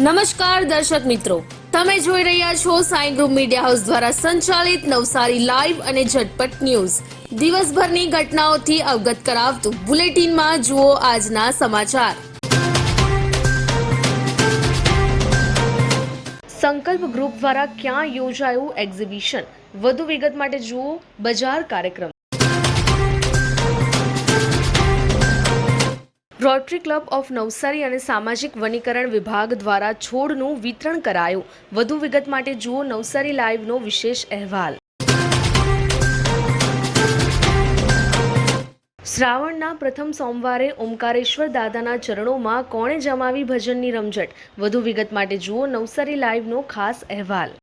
નમસ્કાર દર્શક મિત્રો, તમે જોઈ રહ્યા છો સાઈ ગ્રુપ મીડિયા હાઉસ દ્વારા સંચાલિત નવસારી લાઈવ અને ઝટપટ ન્યૂઝ. દિવસભરની ઘટનાઓથી અવગત કરાવતું બુલેટિનમાં જુઓ આજના સમાચાર. સંકલ્પ ગ્રુપ દ્વારા ક્યાં યોજાયું એક્ઝિબિશન? વધુ વિગત માટે જુઓ બજાર કાર્યક્રમ. રોટરી ક્લબ ઓફ નવસારી અને સામાજિક વનીકરણ વિભાગ દ્વારા છોડનું વિતરણ કરાયું. વધુ વિગત માટે જુઓ નવસારી લાઈવનો વિશેષ અહેવાલ. શ્રાવણના પ્રથમ સોમવારે ઓમકારેશ્વર દાદાના ચરણોમાં કોણે જમાવી ભજનની રમઝટ? વધુ વિગત માટે જુઓ નવસારી લાઈવનો ખાસ અહેવાલ.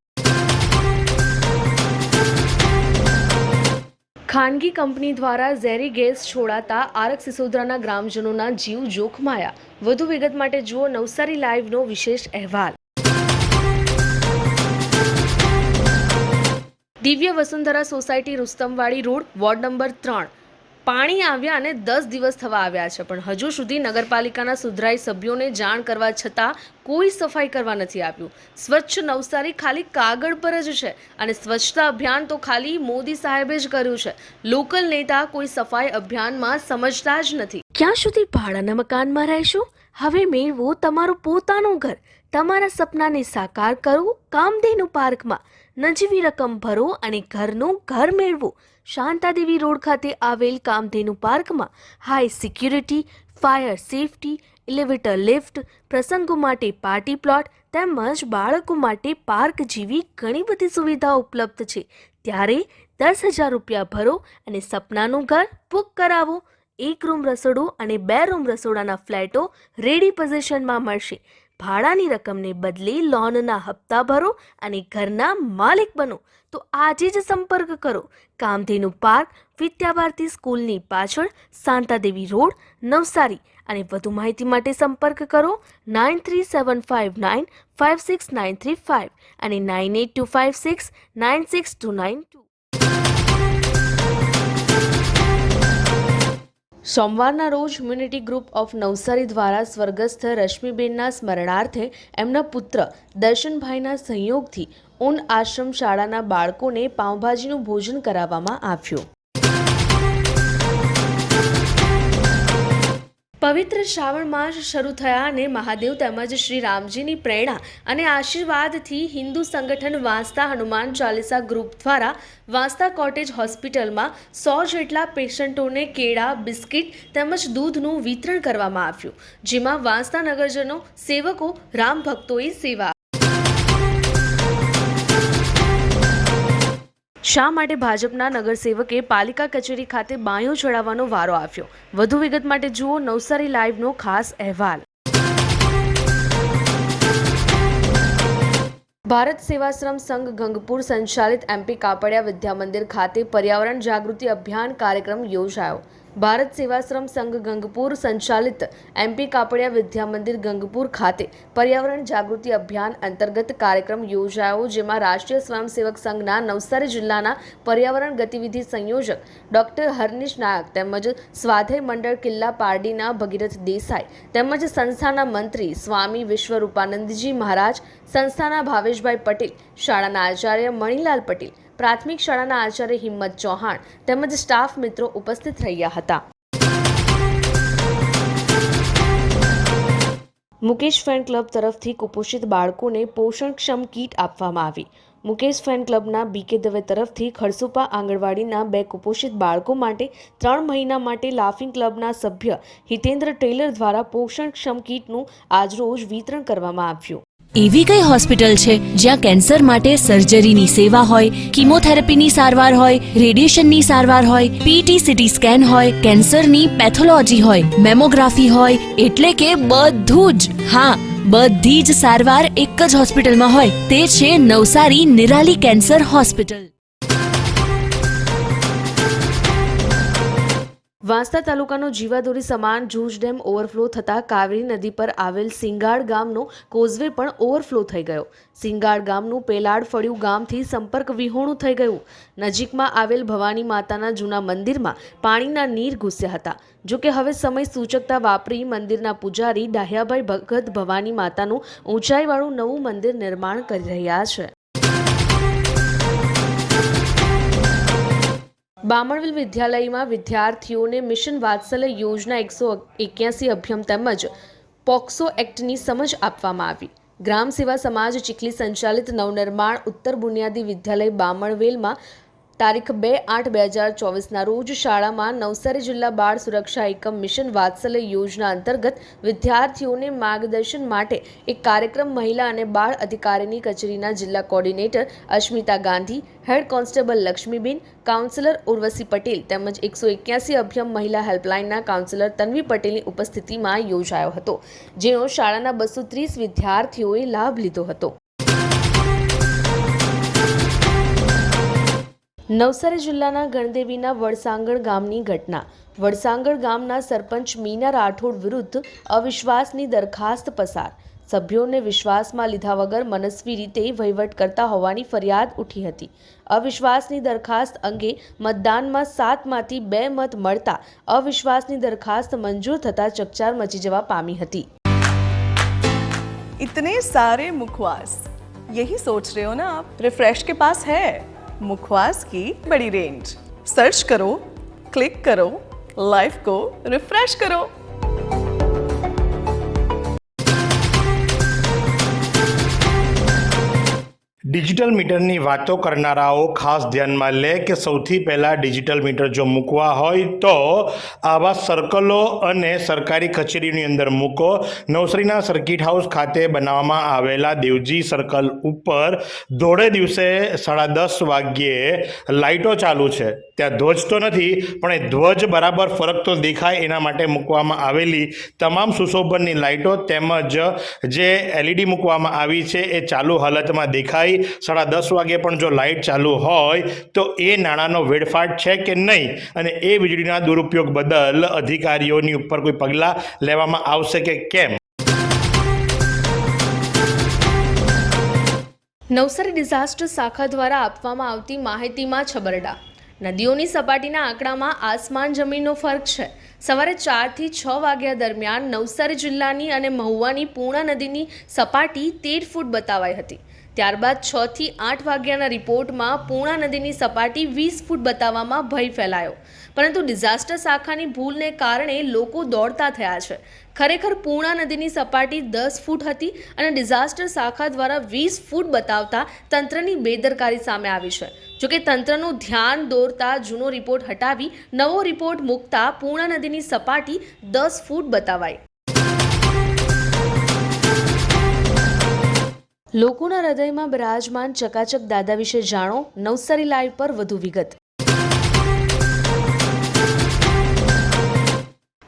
ખાનગી કંપની દ્વારા ઝેરી ગેસ છોડાતા આરક સિસોદરાના ગ્રામજનોના જીવ જોખમાયા. વધુ વિગત માટે જુઓ નવસારી લાઈવનો વિશેષ અહેવાલ. Divya Vasundhara society Rustamwadi road ward number 3 પાણી આવ્યા અને 10 દિવસ થવા આવ્યા છે, પણ હજુ સુધી નગરપાલિકાના સુધરાઈ સભ્યોને જાણ કરવા છતાં કોઈ સફાઈ કરવા નથી આવ્યું. સ્વચ્છ નવસારી ખાલી કાગળ પર જ છે અને સ્વચ્છતા અભિયાન તો ખાલી મોદી સાહેબે જ કર્યું છે. લોકલ નેતા કોઈ સફાઈ અભિયાનમાં સમજતા જ નથી. ક્યાં સુધી ભાડાના મકાનમાં રહેશો? હવે મેળવો તમારું પોતાનું ઘર. તમારા સપનાને સાકાર કરો કામધેનુ પાર્કમાં. નજીવી રકમ ભરો અને ઘરનું ઘર મેળવો. શાંતાદેવી રોડ ખાતે આવેલ કામધેનુ પાર્કમાં high security, fire safety, elevator lift, પ્રસંગો માટે પાર્ટી પ્લોટ તેમજ બાળકો માટે પાર્ક જેવી ઘણી બધી સુવિધાઓ ઉપલબ્ધ છે. ત્યારે 10,000 રૂપિયા ભરો અને સપનાનું ઘર બુક કરાવો. 1 રૂમ રસોડું અને 2 રૂમ રસોડાના ફ્લેટો રેડી પોઝિશનમાં મળશે. ભાડાની રકમને બદલે લોનના હપ્તા ભરો અને ઘરના માલિક બનો. તો આજે જ સંપર્ક કરો. કામધેનુ પાર્ક, વિદ્યાભારતી સ્કૂલની પાછળ, શાંતાદેવી રોડ, નવસારી. અને વધુ માહિતી માટે સંપર્ક કરો 9375956935 અને 9825696292. સોમવારના રોજ હ્યુમેનિટી ગ્રુપ ઓફ નવસારી દ્વારા સ્વર્ગસ્થ રશ્મિબેનના સ્મરણાર્થે એમના પુત્ર દર્શનભાઈના સહયોગથી ઊન આશ્રમ શાળાના બાળકોને પાઉંભાજીનું ભોજન કરાવવામાં આવ્યું. પવિત્ર શ્રાવણ માસ શરૂ થયા અને મહાદેવ તેમજ શ્રી રામજીની પ્રેરણા અને આશીર્વાદથી હિન્દુ સંગઠન વાંસદા હનુમાન ચાલીસા ગ્રુપ દ્વારા વાંસદા કોટેજ હોસ્પિટલમાં 100 જેટલા પેશન્ટોને કેળા, બિસ્કિટ તેમજ દૂધનું વિતરણ કરવામાં આવ્યું, જેમાં વાંસદા નગરજનો, સેવકો, રામ ભક્તોએ સેવા. શા માટે ભાજપના નગરસેવકે પાલિકા કચેરી ખાતે બાયો ચડાવવાનો વારો આવ્યો? વધુ વિગત માટે જુઓ નવસારી લાઈવનો ખાસ અહેવાલ. ભારત સેવાશ્રમ સંઘ ગંગપુર સંચાલિત MP કાપડિયા વિદ્યામંદિર ખાતે પર્યાવરણ જાગૃતિ અભિયાન કાર્યક્રમ યોજાયો. ભારત સેવાશ્રમ સંઘ ગંગપુર સંચાલિત MP કાપડિયા વિદ્યામંદિર ગંગપુર ખાતે પર્યાવરણ જાગૃતિ અભિયાન અંતર્ગત કાર્યક્રમ યોજાયો, જેમાં રાષ્ટ્રીય સ્વયંસેવક સંઘના નવસારી જિલ્લાના પર્યાવરણ ગતિવિધિ સંયોજક ડોક્ટર હરનિશ નાયક તેમજ સ્વાધ્યાય મંડળ કિલ્લા પારડીના ભગીરથ દેસાઈ તેમજ સંસ્થાના મંત્રી સ્વામી વિશ્વરૂપાનંદજી મહારાજ, સંસ્થાના ભાવેશભાઈ પટેલ, શાળાના આચાર્ય મણિલાલ પટેલ, પ્રાથમિક શાળાના આચાર્ય હિંમત ચૌહાણ તેમજ સ્ટાફ મિત્રો ઉપસ્થિત રહ્યા હતા. મુકેશ ફેન ક્લબ તરફથી કુપોષિત બાળકોને પોષણક્ષમ કીટ આપવામાં આવી. મુકેશ ફેન ક્લબના BK દવે તરફથી ખડસુપા આંગણવાડીના 2 કુપોષિત બાળકો માટે 3 મહિના માટે લાફિંગ ક્લબના સભ્ય હિતેન્દ્ર ટેલર દ્વારા પોષણક્ષમ કીટનું આજરોજ વિતરણ કરવામાં આવ્યું. એવી કઈ હોસ્પિટલ છે જ્યાં કેન્સર માટે સર્જરીની સેવા હોય, કીમોથેરાપીની સારવાર હોય, રેડિયેશનની સારવાર હોય, PET CT સ્કેન હોય, કેન્સરની પેથોલોજી હોય, મેમોગ્રાફી હોય, એટલે કે બધું જ. હા, બધી જ સારવાર એક જ હોસ્પિટલમાં હોય. તે છે નવસારી નિરાલી કેન્સર હોસ્પિટલ. વાંસદા તાલુકાનો જીવાદોરી સમાન જૂજ ડેમ ઓવરફ્લો થતાં કાવેરી નદી પર આવેલ સિંગાડ ગામનો કોઝવે પણ ઓવરફ્લો થઈ ગયો. સિંગાડ ગામનું પેલાડ ફળિયું ગામથી સંપર્ક વિહોણું થઈ ગયું. નજીકમાં આવેલ ભવાની માતાના જૂના મંદિરમાં પાણીના નીર ઘૂસ્યા હતા. જોકે હવે સમય સૂચકતા વાપરી મંદિરના પૂજારી ડાહ્યાભાઈ ભગત ભવાની માતાનું ઊંચાઈવાળું નવું મંદિર નિર્માણ કરી રહ્યા છે. બામણવેલ વિદ્યાલયમાં વિદ્યાર્થીઓને મિશન વાત્સલ્ય યોજના 181 અભિયાન તેમજ પોક્સો એક્ટની સમજ આપવામાં આવી. ગ્રામ સેવા સમાજ ચીખલી સંચાલિત નવનિર્માણ ઉત્તર બુનિયાદી વિદ્યાલય બામણવેલમાં તારીખ 2/8/2024ના રોજ શાળામાં નવસારી જિલ્લા બાળ સુરક્ષા એકમ મિશન વાત્સલ્ય યોજના અંતર્ગત વિદ્યાર્થીઓને માર્ગદર્શન માટે એક કાર્યક્રમ મહિલા અને બાળ અધિકારીની કચેરીના જિલ્લા coordinator Ashmita Gandhi, head constable Laxmiben, councillor Urvashi Patel તેમજ 181 અભિયમ મહિલા હેલ્પલાઇનના કાઉન્સિલર તન્વી પટેલની ઉપસ્થિતિમાં યોજાયો હતો, જેનો શાળાના 230 વિદ્યાર્થીઓએ લાભ લીધો હતો. નવસારી જિલ્લાના ગણદેવીના વડસાંગણ ગામની ઘટના. વડસાંગણ ગામના સરપંચ મીના રાઠોડ વિરુદ્ધ અવિશ્વાસની દરખાસ્ત પસાર. સભ્યોને વિશ્વાસમાં લીધા વગર મનસ્વી રીતે વહીવટ કરતા હોવાની ફરિયાદ ઉઠી હતી. અવિશ્વાસની દરખાસ્ત અંગે મતદાનમાં 7માંથી 2 મત મળતા અવિશ્વાસની દરખાસ્ત મંજૂર થતાં ચકચાર મચી જવા પામી હતી. इतने सारे मुखवास, यही सोच रहे हो ना आप? रिफ्रेश के पास है मुखवास की बड़ी रेंज. सर्च करो, क्लिक करो, लाइफ को रिफ्रेश करो. ડિજિટલ મીટરની વાતો કરનારાઓ ખાસ ધ્યાનમાં લે કે સૌથી પહેલાં ડિજિટલ મીટર જો મૂકવા હોય તો આવા સર્કલો અને સરકારી કચેરીની અંદર મૂકો. નવસારીના સર્કિટ હાઉસ ખાતે બનાવવામાં આવેલા દેવજી સર્કલ ઉપર ધોળે દિવસે 10:30 વાગ્યે લાઇટો ચાલુ છે. ત્યાં ધ્વજ તો નથી, પણ એ ધ્વજ બરાબર ફરકતો દેખાય એના માટે મૂકવામાં આવેલી તમામ સુશોભનની લાઇટો તેમજ જે LED મૂકવામાં આવી છે એ ચાલુ હાલતમાં દેખાય. 10:30 વાગે પણ જો લાઇટ ચાલુ હોય તો એ નાણાંનો વેડફાટ છે કે નહીં, અને એ વીજળીના દુરુપયોગ બદલ અધિકારીઓની ઉપર કોઈ પગલાં લેવામાં આવશે કે કેમ. નવસારી ડિઝાસ્ટર શાખા દ્વારા આપવામાં આવતી માહિતીમાં છબરડા. નદીઓની સપાટીના આંકડામાં આસમાન જમીનનો ફરક છે. સવારે 4 થી 6 વાગ્યા દરમિયાન નવસારી જિલ્લાની અને મહુવાની પૂર્ણા નદીની સપાટી 13 ફૂટ બતાવાઈ હતી. ત્યારબાદ 6 થી 8 વાગ્યાના રિપોર્ટમાં પૂર્ણા નદીની સપાટી 20 ફૂટ બતાવવામાં ભય ફેલાયો. પરંતુ ડિઝાસ્ટર શાખાની ભૂલને કારણે લોકો દોડતા થયા છે. ખરેખર પૂર્ણા નદીની સપાટી 10 ફૂટ હતી અને ડિઝાસ્ટર શાખા દ્વારા 20 ફૂટ બતાવતા તંત્રની બેદરકારી સામે આવી છે. જોકે તંત્રનું ધ્યાન દોરતા જૂનો રિપોર્ટ હટાવી નવો રિપોર્ટ મૂકતા પૂર્ણા નદીની સપાટી 10 ફૂટ બતાવાઈ. લોકોના હૃદયમાં બિરાજમાન ચકાચક દાદા વિશે જાણો. નવસારી લાઈવ પર વધુ વિગત.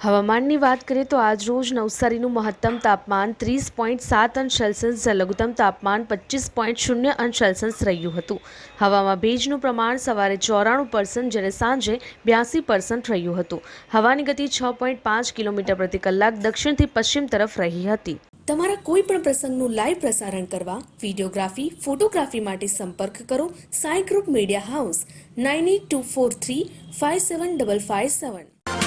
હવામાનની વાત કરીએ તો આજરોજ નવસારીનું મહત્તમ તાપમાન 30.7 અંશ સેલ્સિયસ, લઘુત્તમ તાપમાન 25.0 અંશ સેલ્સિયસ રહ્યું હતું. હવામાં ભેજનું પ્રમાણ સવારે 94%, જ્યારે સાંજે 82% રહ્યું હતું. હવાની ગતિ 6.5 કિલોમીટર પ્રતિ કલાક દક્ષિણથી પશ્ચિમ તરફ રહી હતી. તમારા કોઈ પણ પ્રસંગનું લાઈવ પ્રસારણ કરવા, વિડીયોગ્રાફી, ફોટોગ્રાફી માટે સંપર્ક કરો સાઈ ગ્રુપ મીડિયા હાઉસ 9824357557.